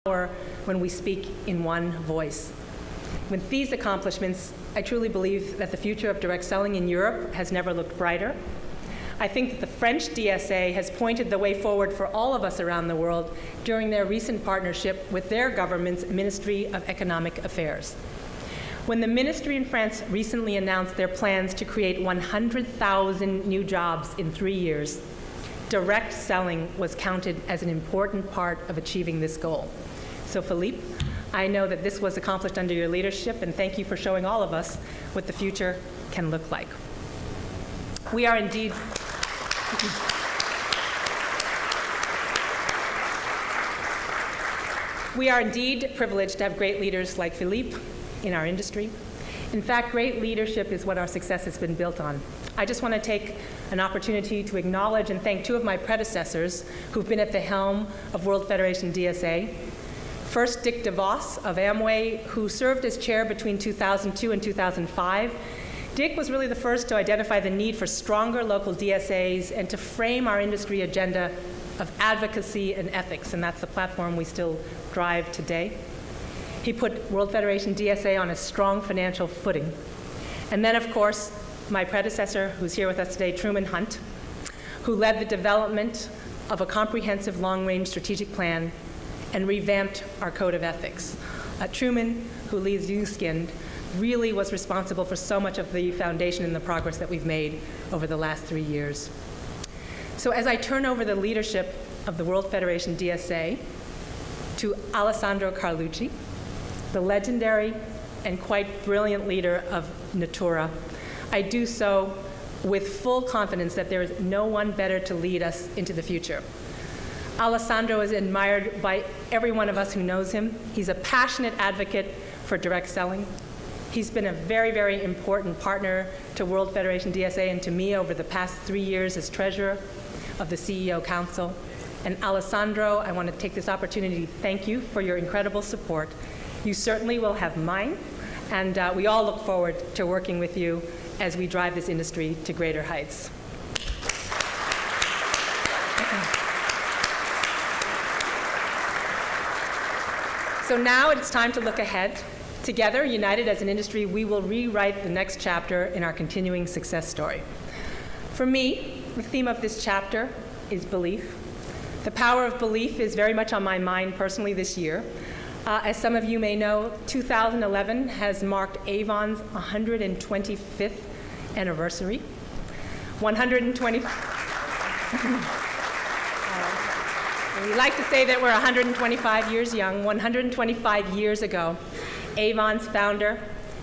power when we speak in one voice. With these accomplishments, I truly believe that the future of direct selling in Europe has never looked brighter. I think that the French DSA has pointed the way forward for all of us around the world during their recent partnership with their government's Ministry of Economic Affairs. When the ministry in France recently announced their plans to create 100,000 new jobs in 3 years, direct selling was counted as an important part of achieving this goal. So Philippe, I know that this was accomplished under your leadership, and thank you for showing all of us what the future can look like. We are indeed privileged to have great leaders like Philippe in our industry. In fact, great leadership is what our success has been built on. I just want to take an opportunity to acknowledge and thank two of my predecessors who've been at the helm of World Federation DSA. First, Dick DeVos of Amway, who served as chair between 2002 and 2005. Dick was really the first to identify the need for stronger local DSAs and to frame our industry agenda of advocacy and ethics, and that's the platform we still drive today. He put World Federation DSA on a strong financial footing. And then, of course, my predecessor, who's here with us today, Truman Hunt, who led the development of a comprehensive long-range strategic plan and revamped our code of ethics. Truman, who leads U-Skinned, really was responsible for so much of the foundation and the progress that we've made over the last 3 years. So as I turn over the leadership of the World Federation DSA to Alessandro Carlucci, the legendary and quite brilliant leader of Natura, I do so with full confidence that there is no one better to lead us into the future. Alessandro is admired by every one of us who knows him. He's a passionate advocate for direct selling. He's been a very, very important partner to World Federation DSA and to me over the past 3 years as treasurer of the CEO Council. And Alessandro, I want to take this opportunity to thank you for your incredible support. You certainly will have mine, and we all look forward to working with you as we drive this industry to greater heights. So now it's time to look ahead. Together, united as an industry, we will rewrite the next chapter in our continuing success story. For me, the theme of this chapter is belief. The power of belief is very much on my mind personally this year. As some of you may know, 2011 has marked Avon's 125th anniversary. 120. We like to say that we're 125 years young. 125 years ago, Avon's founder,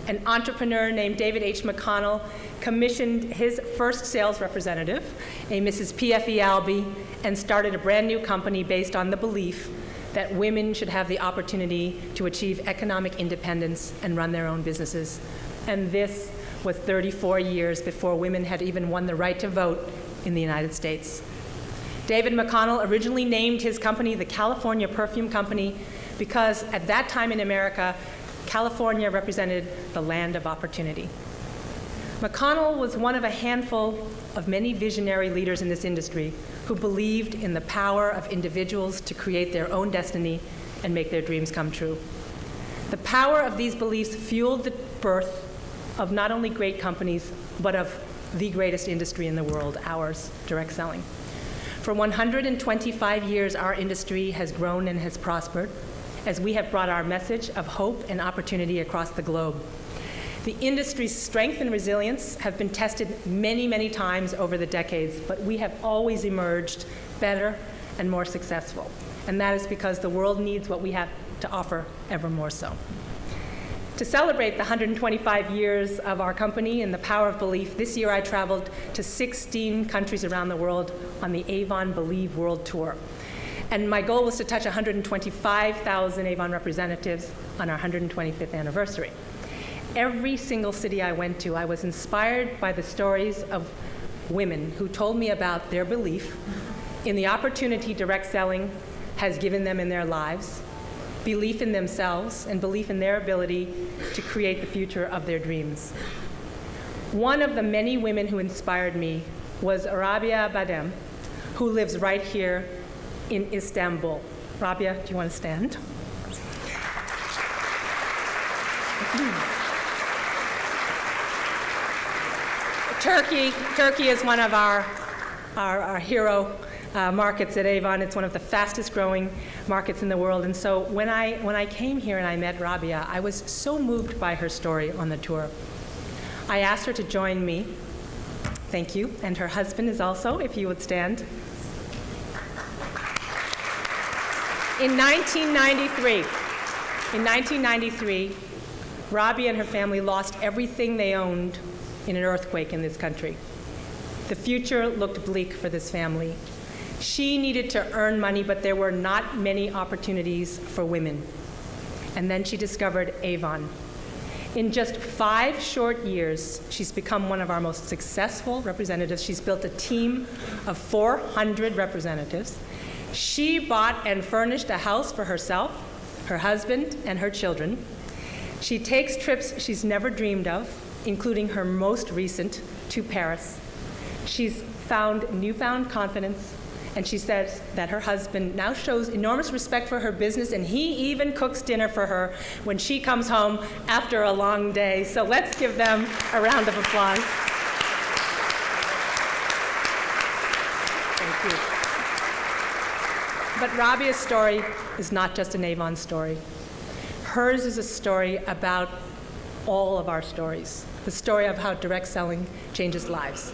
an entrepreneur named David H. McConnell, commissioned his first sales representative, a Mrs. P.F.E. Albee, and started a brand new company based on the belief that women should have the opportunity to achieve economic independence and run their own businesses. And this was 34 years before women had even won the right to vote in the United States. David McConnell originally named his company the California Perfume Company because at that time in America, California represented the land of opportunity. McConnell was one of a handful of many visionary leaders in this industry who believed in the power of individuals to create their own destiny and make their dreams come true. The power of these beliefs fueled the birth of not only great companies, but of the greatest industry in the world, ours, direct selling. For 125 years, our industry has grown and has prospered as we have brought our message of hope and opportunity across the globe. The industry's strength and resilience have been tested many, many times over the decades, but we have always emerged better and more successful. And that is because the world needs what we have to offer ever more so. To celebrate the 125 years of our company and the power of belief, this year I traveled to 16 countries around the world on the Avon Believe World Tour. And my goal was to touch 125,000 Avon representatives on our 125th anniversary. Every single city I went to, I was inspired by the stories of women who told me about their belief in the opportunity direct selling has given them in their lives, belief in themselves, and belief in their ability to create the future of their dreams. One of the many women who inspired me was Rabia Badem, who lives right here in Istanbul. Rabia, do you want to stand? Turkey is one of our hero markets at Avon. It's one of the fastest growing markets in the world. And so when I came here and I met Rabia, I was so moved by her story on the tour. I asked her to join me. Thank you. And her husband is also, if you would stand. In 1993, Rabia and her family lost everything they owned in an earthquake in this country. The future looked bleak for this family. She needed to earn money, but there were not many opportunities for women. And then she discovered Avon. In just 5 short years, she's become one of our most successful representatives. She's built a team of 400 representatives. She bought and furnished a house for herself, her husband, and her children. She takes trips she's never dreamed of, including her most recent to Paris. She's found newfound confidence, and she says that her husband now shows enormous respect for her business, and he even cooks dinner for her when she comes home after a long day. So let's give them a round of applause. Thank you. But Rabia's story is not just an Avon story. Hers is a story about all of our stories, the story of how direct selling changes lives.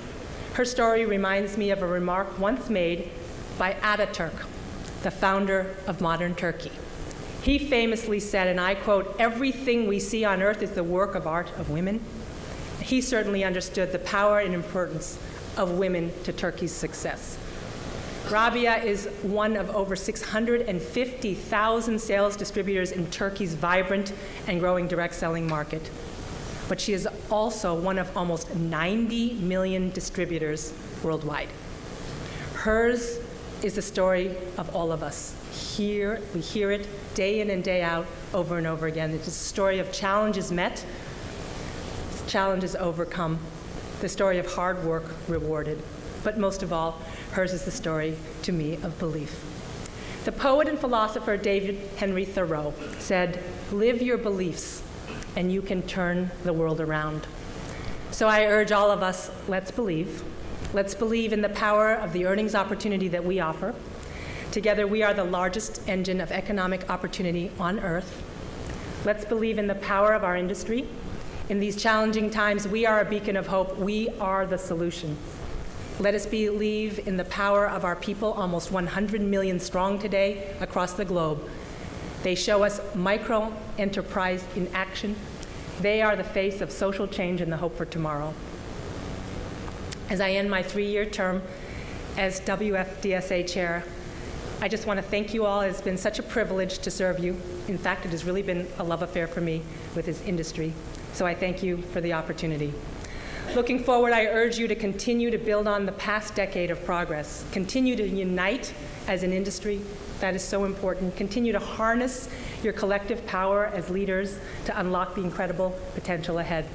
Her story reminds me of a remark once made by Ataturk, the founder of modern Turkey. He famously said, and I quote, "Everything we see on earth is the work of art of women." He certainly understood the power and importance of women to Turkey's success. Rabia is one of over 650,000 sales distributors in Turkey's vibrant and growing direct selling market. But she is also one of almost 90 million distributors worldwide. Hers is the story of all of us. We hear it day in and day out, over and over again. It's a story of challenges met, challenges overcome, the story of hard work rewarded. But most of all, hers is the story, to me, of belief. The poet and philosopher David Henry Thoreau said, "Live your beliefs, and you can turn the world around." So I urge all of us, let's believe. Let's believe in the power of the earnings opportunity that we offer. Together, we are the largest engine of economic opportunity on earth. Let's believe in the power of our industry. In these challenging times, we are a beacon of hope. We are the solution. Let us believe in the power of our people, almost 100 million strong today across the globe. They show us micro-enterprise in action. They are the face of social change and the hope for tomorrow. As I end my 3-year term as WFDSA chair, I just want to thank you all. It's been such a privilege to serve you. In fact, it has really been a love affair for me with this industry. So I thank you for the opportunity. Looking forward, I urge you to continue to build on the past decade of progress. Continue to unite as an industry. That is so important. Continue to harness your collective power as leaders to unlock the incredible potential ahead.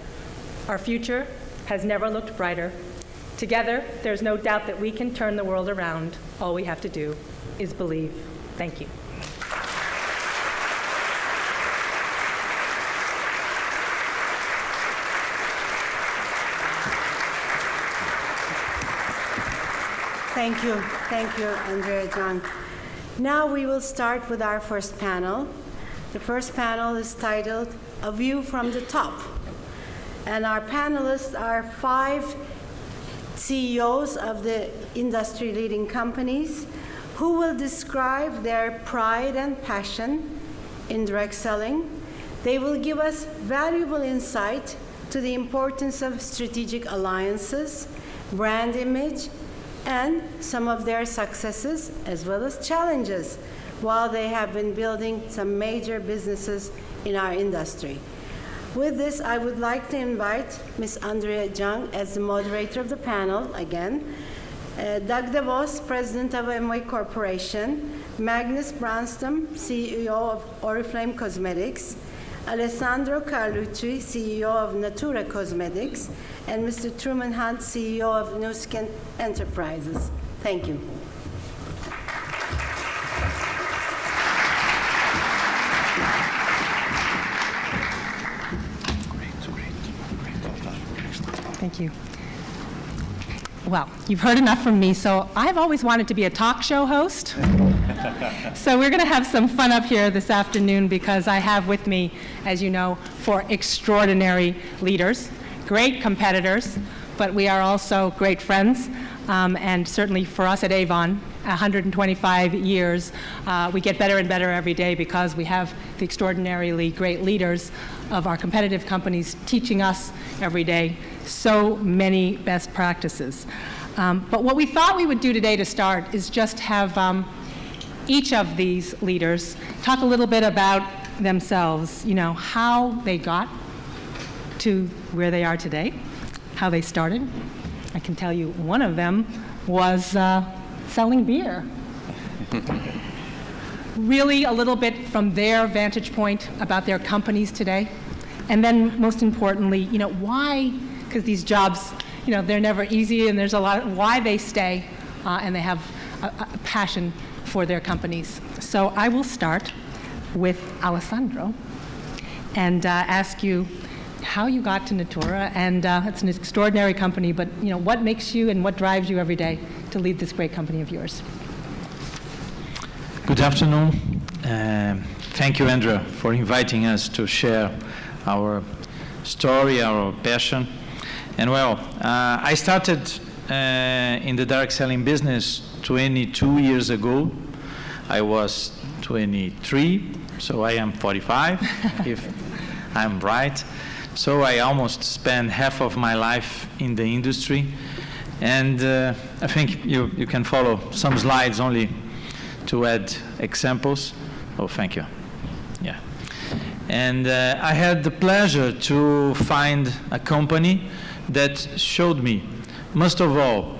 Our future has never looked brighter. Together, there's no doubt that we can turn the world around. All we have to do is believe. Thank you. Thank you, Andrea John. Now we will start with our first panel. The first panel is titled, "A View from the Top." And our panelists are 5 CEOs of the industry-leading companies who will describe their pride and passion in direct selling. They will give us valuable insight to the importance of strategic alliances, brand image, and some of their successes as well as challenges while they have been building some major businesses in our industry. With this, I would like to invite Ms. Andrea Jung as the moderator of the panel again, Doug DeVos, President of Amway Corporation, Magnus Branstam, CEO of Oriflame Cosmetics, Alessandro Carlucci, CEO of Natura Cosmetics, and Mr. Truman Hunt, CEO of Nu Skin Enterprises. Thank you. Thank you. Well, you've heard enough from me, so I've always wanted to be a talk show host. So we're going to have some fun up here this afternoon because I have with me, as you know, 4 extraordinary leaders, great competitors, but we are also great friends. And certainly for us at Avon, 125 years, we get better and better every day because we have the extraordinarily great leaders of our competitive companies teaching us every day so many best practices. But what we thought we would do today to start is just have each of these leaders talk a little bit about themselves, you know, how they got to where they are today, how they started. I can tell you one of them was selling beer. Really a little bit from their vantage point about their companies today. And then most importantly, you know, why, because these jobs, you know, they're never easy and there's a lot, why they stay and they have a passion for their companies. So I will start with Alessandro and ask you how you got to Natura, and it's an extraordinary company, but you know, what makes you and what drives you every day to lead this great company of yours? Good afternoon. Thank you, Andrea, for inviting us to share our story, our passion. And well, I started in the direct selling business 22 years ago. I was 23, so I am 45, if I'm right. So I almost spent half of my life in the industry. And I think you can follow some slides only to add examples. Oh, thank you. Yeah. And I had the pleasure to find a company that showed me, most of all,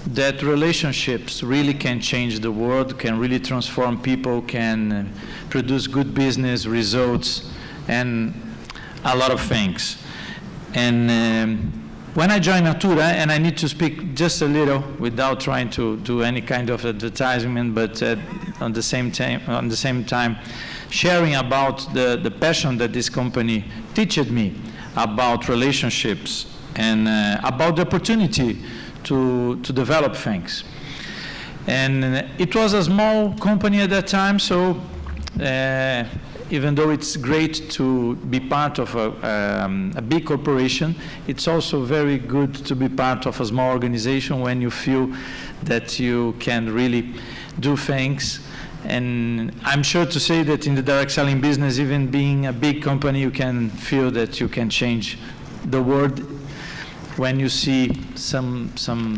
that relationships really can change the world, can really transform people, can produce good business results, and a lot of things. And when I joined Natura, and I need to speak just a little without trying to do any kind of advertisement, but on the same time, sharing about the passion that this company taught me about relationships and about the opportunity to develop things. And it was a small company at that time, so even though it's great to be part of a big corporation, it's also very good to be part of a small organization when you feel that you can really do things. And I'm sure to say that in the direct selling business, even being a big company, you can feel that you can change the world when you see some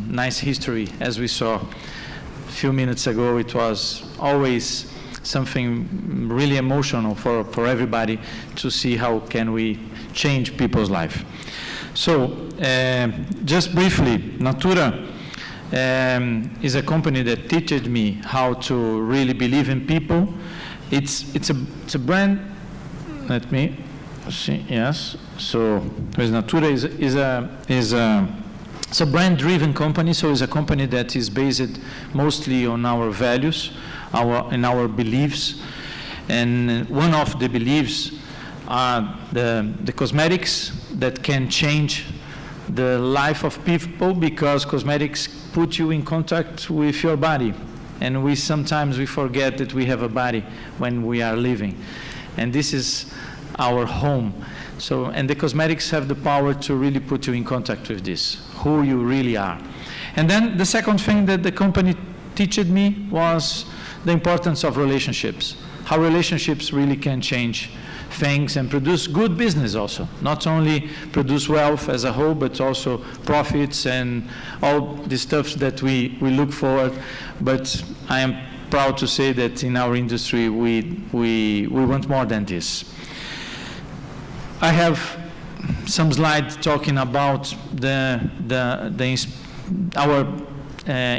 nice history. As we saw a few minutes ago, it was always something really emotional for everybody to see how can we change people's life. So just briefly, Natura is a company that teaches me how to really believe in people. It's a brand. Let me see. Yes. So Natura is a brand-driven company. So it's a company that is based mostly on our values, our beliefs, and one of the beliefs are the cosmetics that can change the life of people, because cosmetics put you in contact with your body, and sometimes we forget that we have a body when we are living, and this is our home. So, and the cosmetics have the power to really put you in contact with this, who you really are. And then the second thing that the company taught me was the importance of relationships, how relationships really can change things and produce good business also, not only produce wealth as a whole, but also profits and all the stuff that we look for. But I am proud to say that in our industry, we want more than this. I have some slides talking about our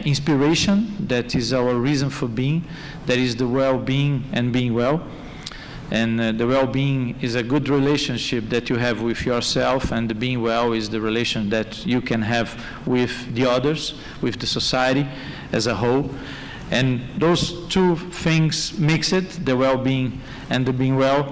inspiration, that is our reason for being, that is the well-being and being well. And the well-being is a good relationship that you have with yourself, and the being well is the relation that you can have with the others, with the society as a whole. And those two things mix it, the well-being and the being well,